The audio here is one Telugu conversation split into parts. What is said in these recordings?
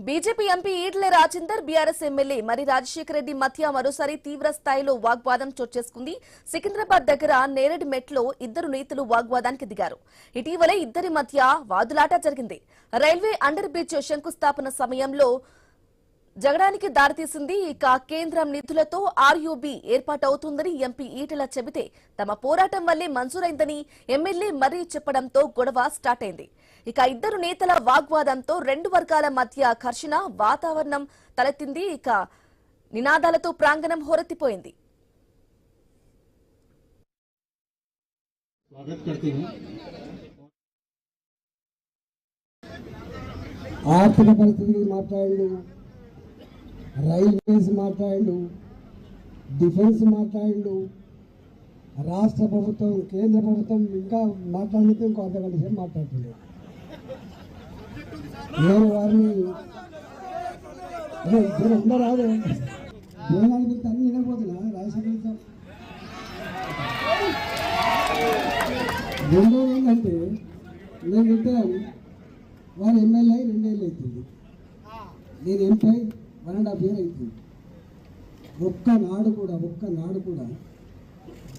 BJP MP Etela Rajender BRS MLA మరి రాజశేఖర రెడ్డి మధ్య మరోసారి తీవ్ర స్థాయిలో వాగ్వాదం చోటు చేసుకుంది. సికింద్రాబాద్ దగ్గర నేరేడ్ మెట్లో ఇద్దరు నేతలు వాగ్వాదానికి దిగారు. ఇటీవలే ఇద్దరి మధ్య వాదులాట జరిగింది. రైల్వే అండర్ బ్రిడ్జ్ శంకుస్థాపన సమయంలో జగడానికి దారితీసింది. ఇక కేంద్రం నిధులతో ఆర్యూబీ ఏర్పాటవుతుందని ఎంపీ ఈటెల చెబితే తమ పోరాటం వల్లే మంజూరైందని ఎమ్మెల్యే మరీ చెప్పడంతో గొడవ స్టార్ట్ అయింది. ఇక ఇద్దరు నేతల వాగ్వాదంతో రెండు వర్గాల మధ్య ఘర్షణ వాతావరణం తలెత్తింది. ఇక నినాదాలతో ప్రాంగణం హోరెత్తిపోయింది. ఆర్థిక పరిస్థితి మాట్లాడు, రైల్వేస్ మాట్లాడు, డిఫెన్స్ మాట్లాడు, రాష్ట్ర ప్రభుత్వం కేంద్ర ప్రభుత్వం ఇంకా మాట్లాడితే ఇంకో అర్ధగంట సేపు మాట్లాడుతుంది. నేను వారిని ఉండరాదు వినడానికి అన్ని వినకపోతున్నా రాజశేఖర. రెండోది ఏంటంటే నేను ఇద్దరం వారు ఎమ్మెల్యే 2 ఏళ్ళు అవుతుంది, నేను ఎంపీ 1.5 years అవుతుంది. ఒక్కనాడు కూడా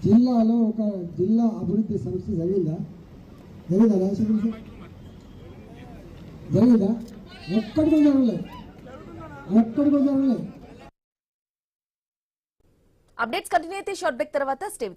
జిల్లాలో ఒక జిల్లా అభివృద్ధి సంస్థ జరిగిందా రాజశేఖర? జరిగిందా? ఒక్కడికి జరగలేదు. అప్డేట్స్ కంటిన్యూ అయితే షార్ట్ బ్రేక్ తర్వాత స్టే